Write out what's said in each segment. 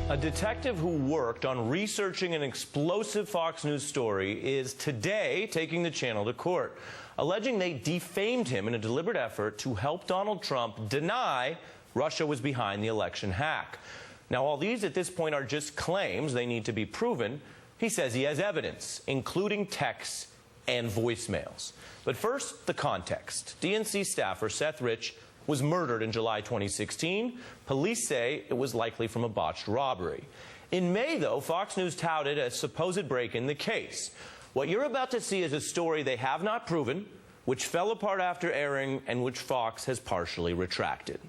A detective who worked on researching an explosive Fox News story is today taking the channel to court, alleging they defamed him in a deliberate effort to help Donald Trump deny Russia was behind the election hack. Now, all these at this point are just claims. They need to be proven. He says he has evidence, including texts and voicemails. But first, the context. DNC staffer Seth was murdered in July 2016. Police say it was likely from a botched robbery. In May, though, Fox News touted a supposed break in the case. What you're about to see is a story they have not proven, which fell apart after airing, and which Fox has partially retracted.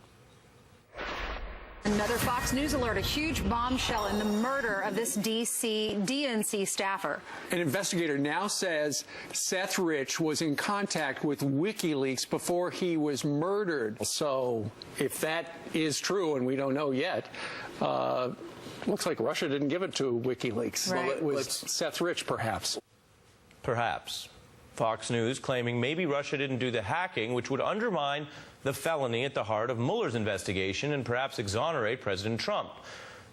Another Fox News alert, a huge bombshell in the murder of this DNC staffer. An investigator now says Seth Rich was in contact with WikiLeaks before he was murdered. So if that is true, and we don't know yet, looks like Russia didn't give it to WikiLeaks. Right. Well, it was Seth Rich, perhaps. Perhaps. Fox News claiming maybe Russia didn't do the hacking, which would undermine the felony at the heart of Mueller's investigation and perhaps exonerate President Trump.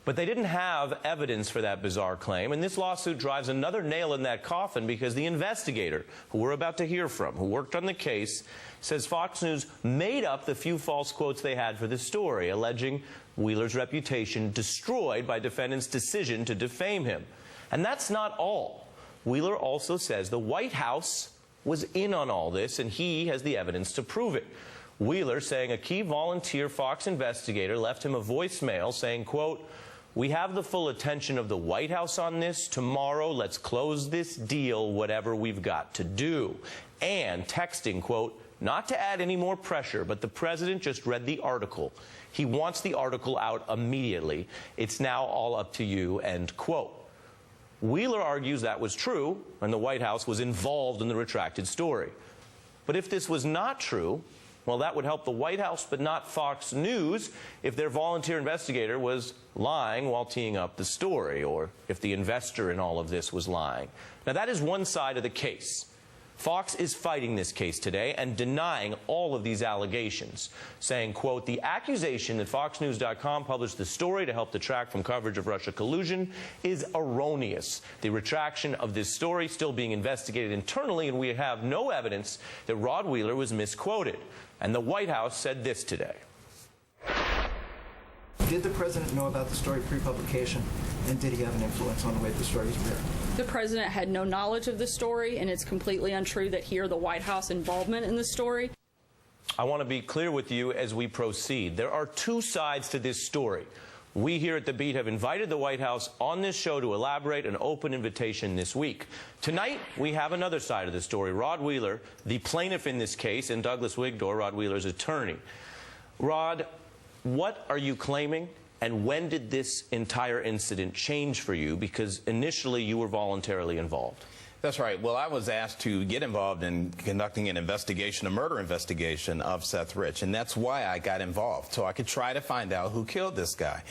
But they didn't have evidence for that bizarre claim, and this lawsuit drives another nail in that coffin because the investigator, who we're about to hear from, who worked on the case, says Fox News made up the few false quotes they had for the story, alleging Wheeler's reputation destroyed by defendants' decision to defame him. And that's not all. Wheeler also says the White House was in on all this, and he has the evidence to prove it. Wheeler saying a key volunteer Fox investigator left him a voicemail saying, quote, "We have the full attention of the White House on this. Tomorrow, let's close this deal, whatever we've got to do." And texting, quote, "Not to add any more pressure, but the president just read the article. He wants the article out immediately. It's now all up to you," end quote. Wheeler argues that was true, and the White House was involved in the retracted story. But if this was not true, well, that would help the White House, but not Fox News, if their volunteer investigator was lying while teeing up the story, or if the investor in all of this was lying. Now, that is one side of the case. Fox is fighting this case today and denying all of these allegations, saying, quote, "The accusation that FoxNews.com published the story to help detract from coverage of Russia collusion is erroneous. The retraction of this story still being investigated internally, and we have no evidence that Rod Wheeler was misquoted." And the White House said this today. Did the president know about the story pre-publication, and did he have an influence on the way the story was written? The president had no knowledge of the story, and it's completely untrue that he or the White House involvement in the story. I want to be clear with you as we proceed. There are two sides to this story. We here at The Beat have invited the White House on this show to elaborate an open invitation this week. Tonight, we have another side of the story. Rod Wheeler, the plaintiff in this case, and Douglas Wigdor, Rod Wheeler's attorney. Rod, what are you claiming, and when did this entire incident change for you? Because initially you were voluntarily involved. That's right. Well, I was asked to get involved in conducting an investigation, a murder investigation of Seth Rich, and that's why I got involved, so I could try to find out who killed this guy.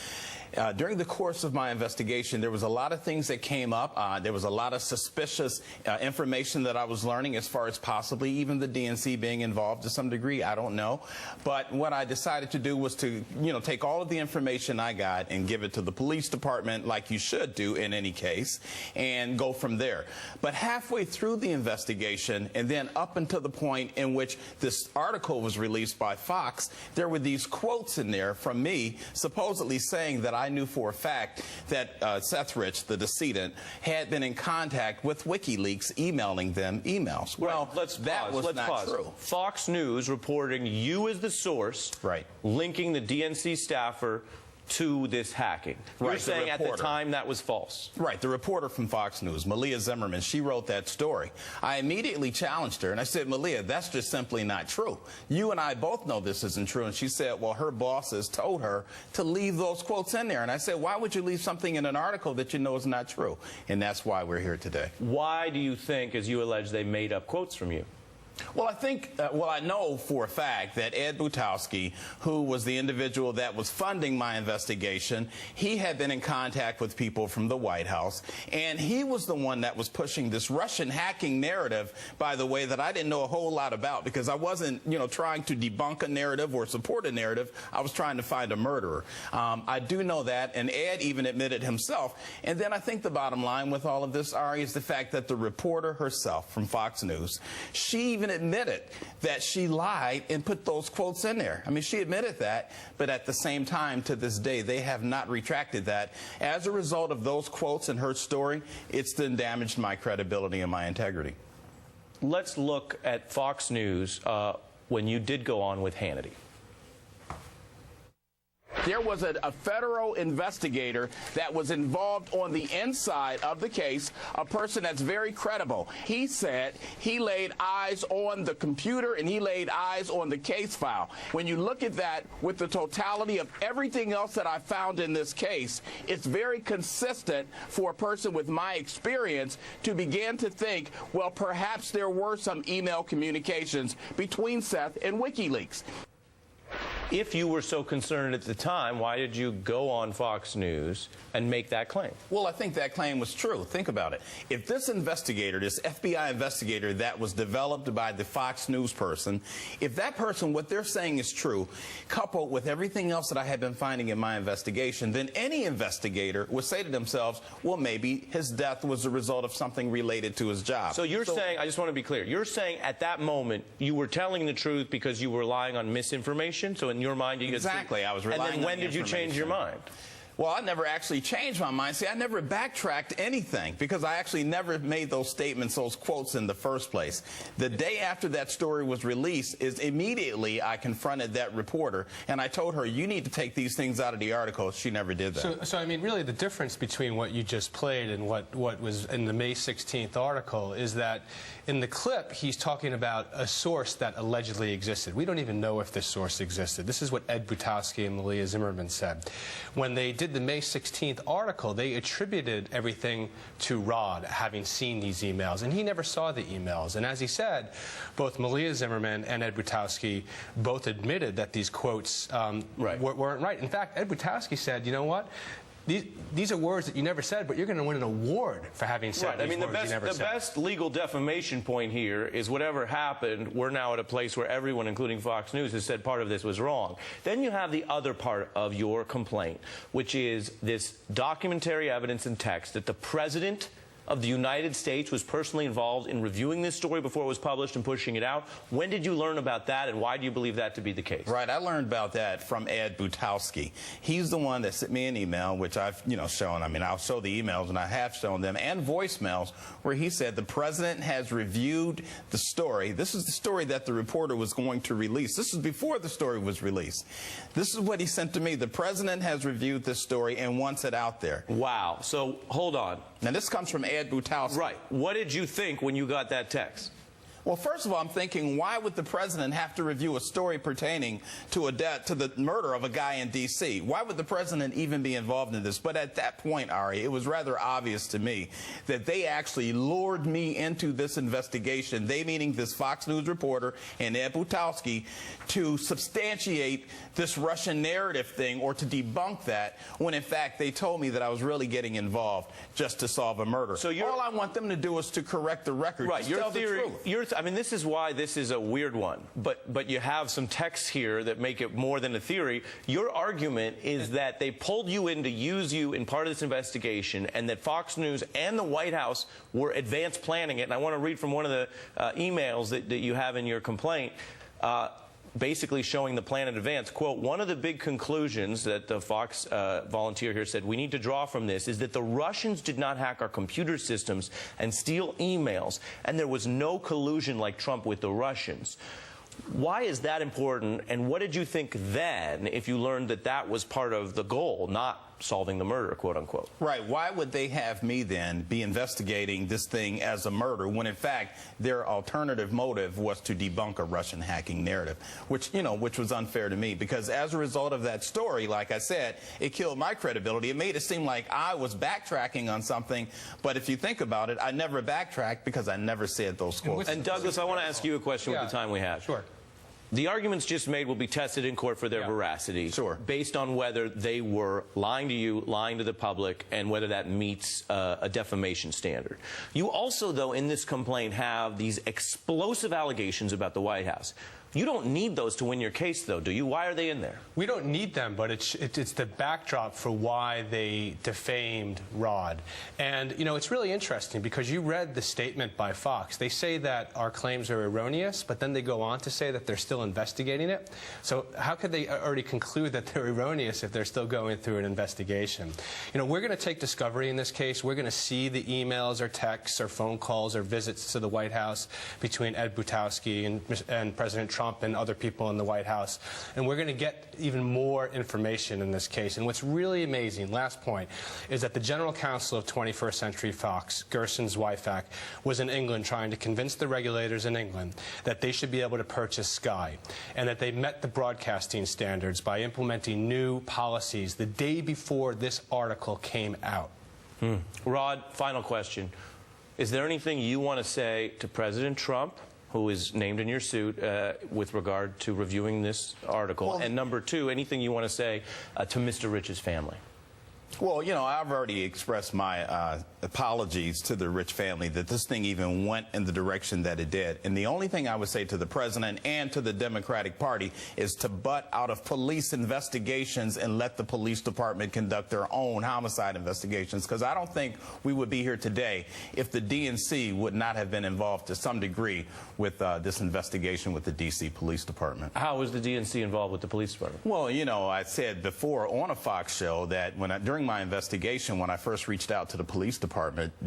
During the course of my investigation, there was a lot of things that came up. There was a lot of suspicious information that I was learning, as far as possibly even the DNC being involved to some degree. I don't know. But what I decided to do was to, take all of the information I got and give it to the police department, like you should do in any case, and go from there. But halfway through the investigation, and then up until the point in which this article was released by Fox, there were these quotes in there from me supposedly saying that I knew for a fact that Seth Rich, the decedent, had been in contact with WikiLeaks, emailing them emails. Well, that was not true. Fox News reporting you as the source, right, linking the DNC staffer to this hacking. You're saying at the time that was false. Right. The reporter from Fox News, Malia Zimmerman, she wrote that story. I immediately challenged her, and I said, Malia, that's just simply not true. You and I both know this isn't true. And she said, well, her bosses told her to leave those quotes in there. And I said, why would you leave something in an article that you know is not true? And that's why we're here today. Why do you think, as you allege, they made up quotes from you? Well, I think, I know for a fact that Ed Butowski, who was the individual that was funding my investigation, he had been in contact with people from the White House, and he was the one that was pushing this Russian hacking narrative, by the way, that I didn't know a whole lot about, because I wasn't, trying to debunk a narrative or support a narrative. I was trying to find a murderer. I do know that, and Ed even admitted himself. And then I think the bottom line with all of this, Ari, is the fact that the reporter herself from Fox News, she even admitted that she lied and put those quotes in there. I mean, she admitted that, but at the same time, to this day, they have not retracted that. As a result of those quotes in her story, it's then damaged my credibility and my integrity. Let's look at Fox News when you did go on with Hannity. There was a federal investigator that was involved on the inside of the case, a person that's very credible. He said he laid eyes on the computer and he laid eyes on the case file. When you look at that with the totality of everything else that I found in this case, it's very consistent for a person with my experience to begin to think, well, perhaps there were some email communications between Seth and WikiLeaks. If you were so concerned at the time, why did you go on Fox News and make that claim? Well, I think that claim was true. Think about it. If this investigator, this FBI investigator that was developed by the Fox News person, if that person, what they're saying is true, coupled with everything else that I had been finding in my investigation, then any investigator would say to themselves, well, maybe his death was a result of something related to his job. So you're saying, I just want to be clear, you're saying at that moment you were telling the truth because you were relying on misinformation? So in your mind, you exactly. I was relying on and then when did you change your mind? Well, I never actually changed my mind. See, I never backtracked anything because I actually never made those statements, those quotes in the first place. The day after that story was released is immediately I confronted that reporter and I told her, you need to take these things out of the article. She never did that. So I mean, really the difference between what you just played and what was in the May 16th article is that in the clip, he's talking about a source that allegedly existed. We don't even know if this source existed. This is what Ed Butowski and Malia Zimmerman said. When they did the May 16th article, they attributed everything to Rod having seen these emails, and he never saw the emails. And as he said, both Malia Zimmerman and Ed Butowski both admitted that these quotes weren't right. In fact, Ed Butowski said, you know what? These are words that you never said, but you're going to win an award for having said these words you never said. The best legal defamation point here is whatever happened, we're now at a place where everyone, including Fox News, has said part of this was wrong. Then you have the other part of your complaint, which is this documentary evidence and text that the President of the United States was personally involved in reviewing this story before it was published and pushing it out. When did you learn about that, and why do you believe that to be the case? Right, I learned about that from Ed Butowski. He's the one that sent me an email, which I've, shown. I mean, I'll show the emails, and I have shown them, and voicemails, where he said the President has reviewed the story. This is the story that the reporter was going to release. This is before the story was released. This is what he sent to me. The President has reviewed this story and wants it out there. Wow. So, hold on. Now, this comes from Ed Butowski. Right. What did you think when you got that text? Well, first of all, I'm thinking, why would the President have to review a story pertaining to the murder of a guy in D.C.? Why would the President even be involved in this? But at that point, Ari, it was rather obvious to me that they actually lured me into this investigation, they meaning this Fox News reporter and Ed Butowski, to substantiate this Russian narrative thing or to debunk that, when in fact they told me that I was really getting involved just to solve a murder. So all I want them to do is to correct the record. Right. Your theory. I mean, this is why this is a weird one, but you have some texts here that make it more than a theory. Your argument is that they pulled you in to use you in part of this investigation, and that Fox News and the White House were advanced planning it. And I want to read from one of the emails that you have in your complaint, basically showing the plan in advance. Quote, one of the big conclusions that the Fox volunteer here said we need to draw from this is that the Russians did not hack our computer systems and steal emails, and there was no collusion like Trump with the Russians. Why is that important, and what did you think then if you learned that that was part of the goal, not solving the murder, quote unquote. Right. Why would they have me then be investigating this thing as a murder when, in fact, their alternative motive was to debunk a Russian hacking narrative, which was unfair to me, because as a result of that story, like I said, it killed my credibility. It made it seem like I was backtracking on something, but if you think about it, I never backtracked because I never said those quotes. And Douglas, I want to ask you a question with the time we have. Sure. The arguments just made will be tested in court for their veracity, based on whether they were lying to you, lying to the public, and whether that meets a defamation standard. You also, though, in this complaint have these explosive allegations about the White House. You don't need those to win your case, though, do you? Why are they in there? We don't need them, but it's the backdrop for why they defamed Rod. And, it's really interesting because you read the statement by Fox. They say that our claims are erroneous, but then they go on to say that they're still investigating it. So how could they already conclude that they're erroneous if they're still going through an investigation? We're going to take discovery in this case. We're going to see the emails or texts or phone calls or visits to the White House between Ed Butowski and President Trump and other people in the White House. And we're going to get even more information in this case. And what's really amazing, last point, is that the general counsel of 21st Century Fox, Gerson Zweifach, was in England trying to convince the regulators in England that they should be able to purchase Sky, and that they met the broadcasting standards by implementing new policies the day before this article came out. Rod, final question. Is there anything you want to say to President Trump, who is named in your suit, with regard to reviewing this article? And number two, anything you want to say to Mr. Rich's family? Well, I've already expressed my apologies to the Rich family that this thing even went in the direction that it did. And the only thing I would say to the president and to the Democratic Party is to butt out of police investigations and let the police department conduct their own homicide investigations, because I don't think we would be here today if the DNC would not have been involved to some degree with this investigation with the D.C. Police Department. How was the DNC involved with the police department? Well, I said before on a Fox show that during my investigation, when I first reached out to the police department,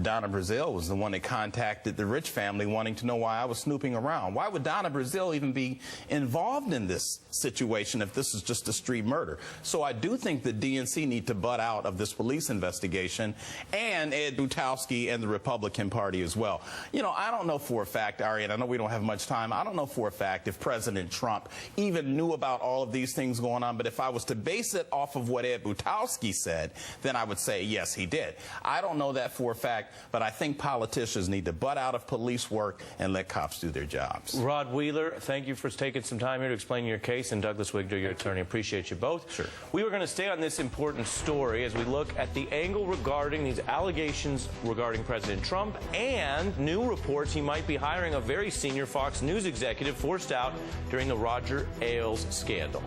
Donna Brazile was the one that contacted the Rich family wanting to know why I was snooping around. Why would Donna Brazile even be involved in this situation if this is just a street murder? So I do think the DNC need to butt out of this police investigation, and Ed Butowski and the Republican Party as well. I don't know for a fact, Ari, and I know we don't have much time, I don't know for a fact if President Trump even knew about all of these things going on, but if I was to base it off of what Ed Butowski said, then I would say, yes, he did. I don't know that for a fact, but I think politicians need to butt out of police work and let cops do their jobs. Rod Wheeler, thank you for taking some time here to explain your case, and Douglas Wigdor, your attorney. Appreciate you both. Sure. We were going to stay on this important story as we look at the angle regarding these allegations regarding President Trump and new reports he might be hiring a very senior Fox News executive forced out during the Roger Ailes scandal.